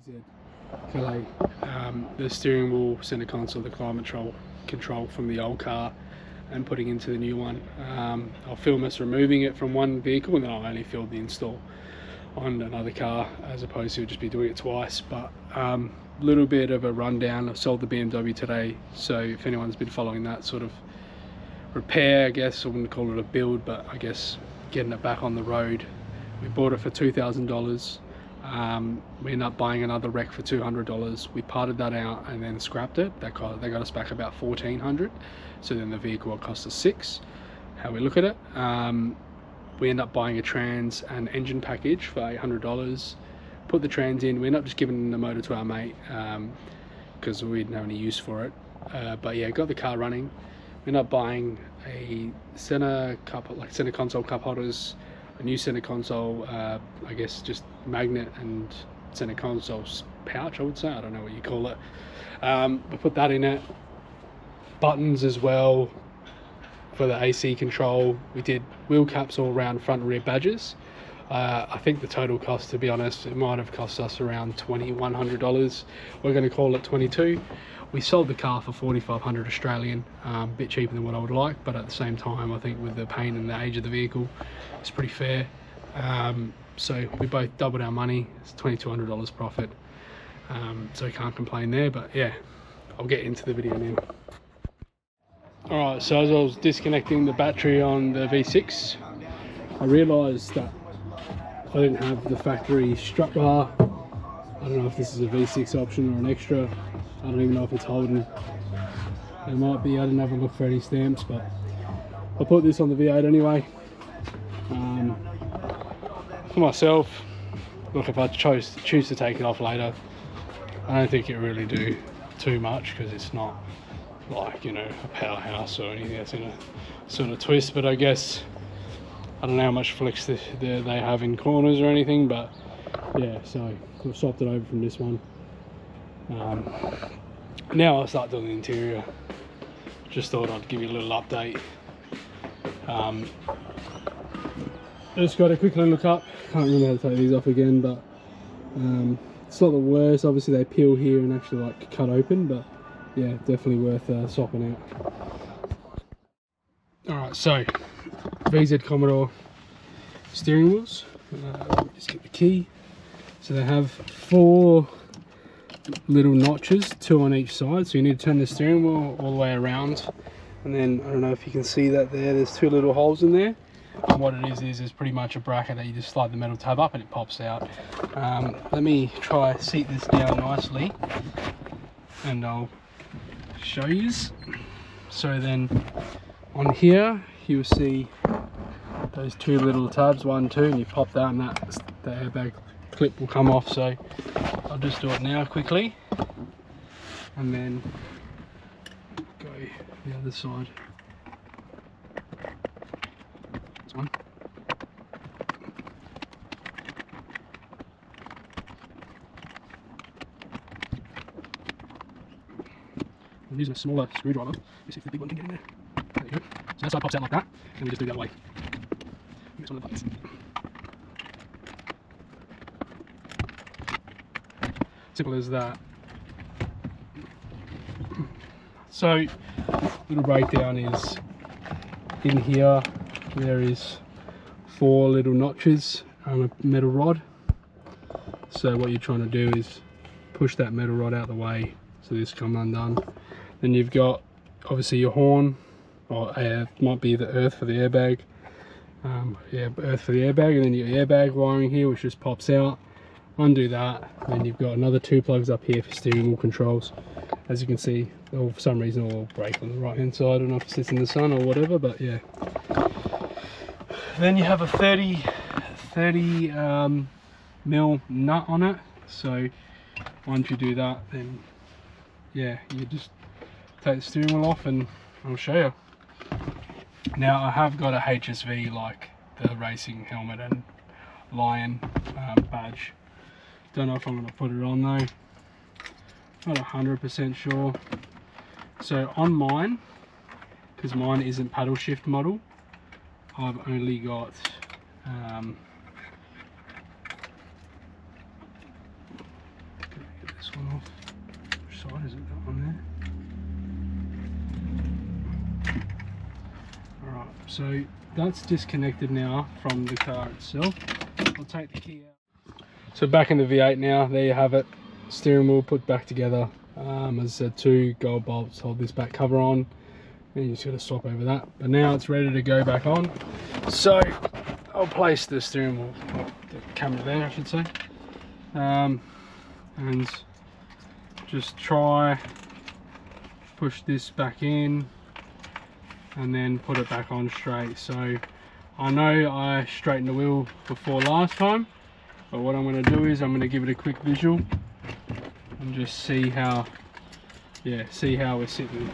VZ Calais. The steering wheel, center console, the climate control from the old car and putting into the new one. I'll film us removing it from one vehicle, and then I'll only film the install on another car, as opposed to just be doing it twice. But little bit of a rundown. I sold the BMW today, so if anyone's been following that sort of repair, I guess I wouldn't call it a build, but I guess getting it back on the road. We bought it for $2,000. We ended up buying another wreck for $200. We parted that out and then scrapped it. They got us back about $1,400. So then the vehicle cost us $600. How we look at it, we end up buying a trans and engine package for $800. Put the trans in. We end up just giving the motor to our mate because we didn't have any use for it. But yeah, got the car running. We ended up buying a center console cup holders, a new center console, I guess just magnet and center console pouch, I would say. I don't know what you call it. We put that in it. Buttons as well for the AC control. We did wheel caps all around, front and rear badges. I think the total cost, to be honest, it might have cost us around $2,100. We're going to call it 22. We sold the car for 4,500 Australian, a bit cheaper than what I would like, but at the same time, I think with the paint and the age of the vehicle, it's pretty fair. So we both doubled our money. It's $2,200 profit. So can't complain there, but yeah, I'll get into the video now. Alright, so as I was disconnecting the battery on the V6, I realised that I didn't have the factory strut bar. I don't know if this is a V6 option or an extra. I don't even know if it's holding. It might be. I didn't have a look for any stamps, but I'll put this on the V8 anyway. For myself, look, if I choose to take it off later, I don't think it really do too much, because it's not like, you know, a powerhouse or anything that's in a sort of twist. But I guess I don't know how much flex they have in corners or anything, but yeah, so I've swapped it over from this one. Now I'll start doing the interior. Just thought I'd give you a little update. Just got to quickly look up. Can't remember how to take these off again, but it's not the worst. Obviously they peel here and actually like cut open, but yeah, definitely worth swapping out. Alright, so VZ Commodore steering wheels. Just get the key. So they have 4 little notches, 2 on each side, so you need to turn the steering wheel all the way around, and then I don't know if you can see that there's 2 little holes in there, and what it is pretty much a bracket that you just slide the metal tab up and it pops out. Let me try seat this down nicely and I'll show you. So then on here you'll see those 2 little tabs, 1, 2, and you pop that and the airbag clip will come off. So I'll just do it now quickly and then go the other side. This one. I'm using a smaller screwdriver. Let's see if the big one can get in there. There you go. So that side pops out like that, and we just do that way. Mix one of the buttons. Simple as that. So little breakdown is in here there is 4 little notches on a metal rod. So what you're trying to do is push that metal rod out the way so this come undone. Then you've got obviously your horn, or might be the earth for the airbag. Yeah, earth for the airbag, and then your airbag wiring here, which just pops out. Undo that, then you've got another 2 plugs up here for steering wheel controls. As you can see, for some reason all break on the right hand side. I don't know if it sits in the sun or whatever, but yeah. Then you have a 30 mil nut on it. So once you do that, then yeah, you just take the steering wheel off and I'll show you. Now I have got a HSV, like the racing helmet and lion badge. Don't know if I'm going to put it on though. Not 100% sure. So on mine, because mine isn't paddle shift model, I've only got this one off. Which side is it? That one there. Alright, so that's disconnected now from the car itself. I'll take the key out. So back in the V8 now, there you have it. Steering wheel put back together. As I said, 2 gold bolts hold this back cover on. And you just got to swap over that. But now it's ready to go back on. So I'll place the steering wheel, the camera there I should say. And just try push this back in and then put it back on straight. So I know I straightened the wheel before last time, but what I'm going to do is I'm going to give it a quick visual and just see how we're sitting.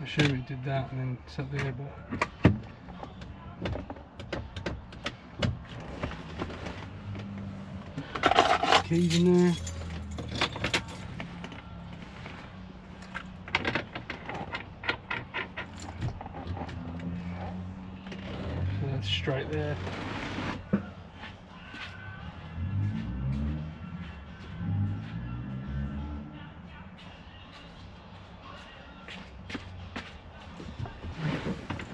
I assume it did that and then sat there, but keys in there. So that's straight there.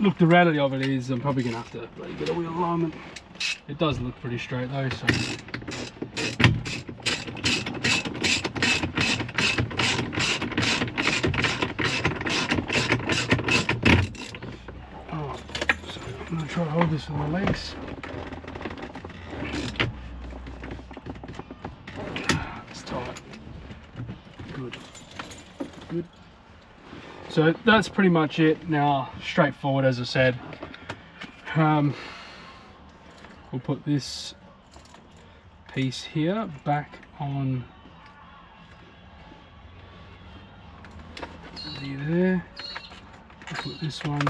Look, the reality of it is I'm probably going to have to get a wheel alignment. It does look pretty straight though, so I'm going to try to hold this with my legs. It's tight. Good. Good. So that's pretty much it. Now, straightforward as I said. We'll put this piece here back on there. We'll put this one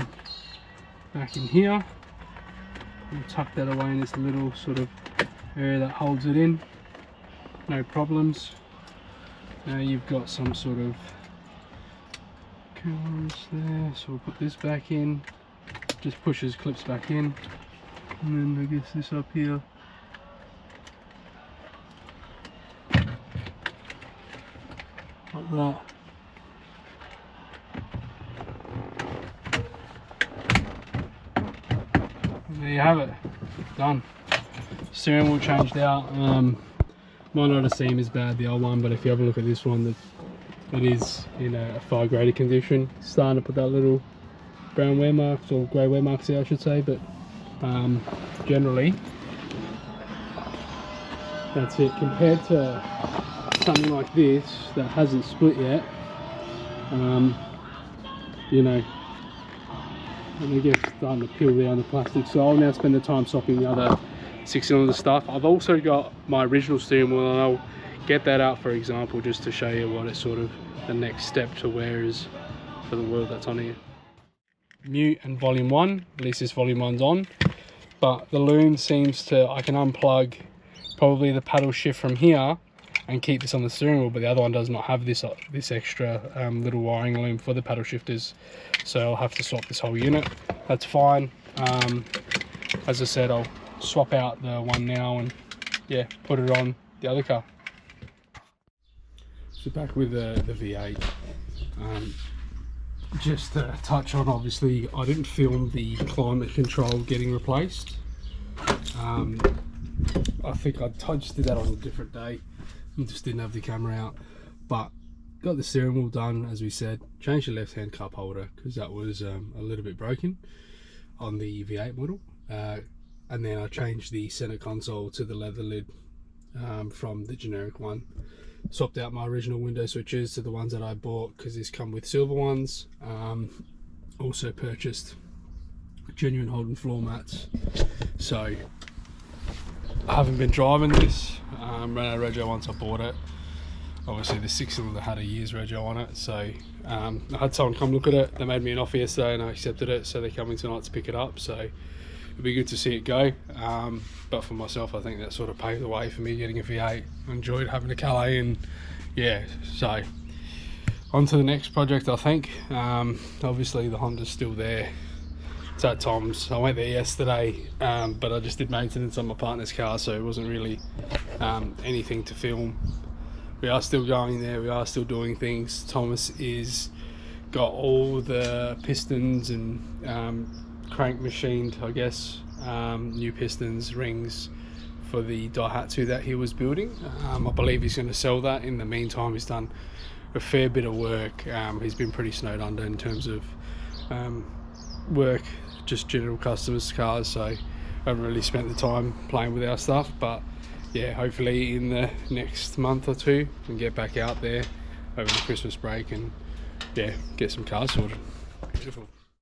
back in here. We'll tuck that away in this little sort of area that holds it in. No problems. Now you've got some sort of coolants there, so we'll put this back in. Just pushes clips back in, and then I guess this up here. Like that. There you have it, done. Steering wheel changed out. Might not have seemed as bad the old one, but if you have a look at this one, it is in a far greater condition. Starting to put that little brown wear marks or grey wear marks here I should say, but generally that's it. Compared to something like this that hasn't split yet, you know, and I guess starting to peel there on the plastic. So I'll now spend the time swapping the other 6-cylinder stuff. I've also got my original steering wheel and I'll get that out for example just to show you what it's sort of the next step to wear is for the wheel that's on here. Mute and volume 1, at least this volume 1's on, but the loom seems to, I can unplug probably the paddle shift from here and keep this on the steering wheel, but the other one does not have this extra little wiring loom for the paddle shifters, so I'll have to swap this whole unit. That's fine. As I said, I'll swap out the one now and yeah, put it on the other car. So back with the V8, just to touch on, obviously I didn't film the climate control getting replaced. I think I just did that on a different day and just didn't have the camera out, but got the steering wheel done as we said. Changed the left hand cup holder because that was a little bit broken on the V8 model, and then I changed the center console to the leather lid from the generic one. Swapped out my original window switches to the ones that I bought because these come with silver ones. Also purchased genuine Holden floor mats. So I haven't been driving this. Ran out of rego once I bought it. Obviously the 6-cylinder had a year's rego on it, so I had someone come look at it. They made me an offer yesterday and I accepted it, so they're coming tonight to pick it up. So it'd be good to see it go, but for myself I think that sort of paved the way for me getting a V8. I enjoyed having a Calais, and yeah, so on to the next project, I think. Obviously the Honda's still there. It's at Tom's. I went there yesterday, but I just did maintenance on my partner's car, so it wasn't really anything to film. We are still going there, we are still doing things. Thomas is got all the pistons and crank machined, I guess, new pistons, rings for the Daihatsu that he was building. I believe he's going to sell that. In the meantime, he's done a fair bit of work. He's been pretty snowed under in terms of work, just general customers' cars, so I haven't really spent the time playing with our stuff. But yeah, hopefully in the next month or two we can get back out there over the Christmas break and yeah, get some cars sorted. Beautiful.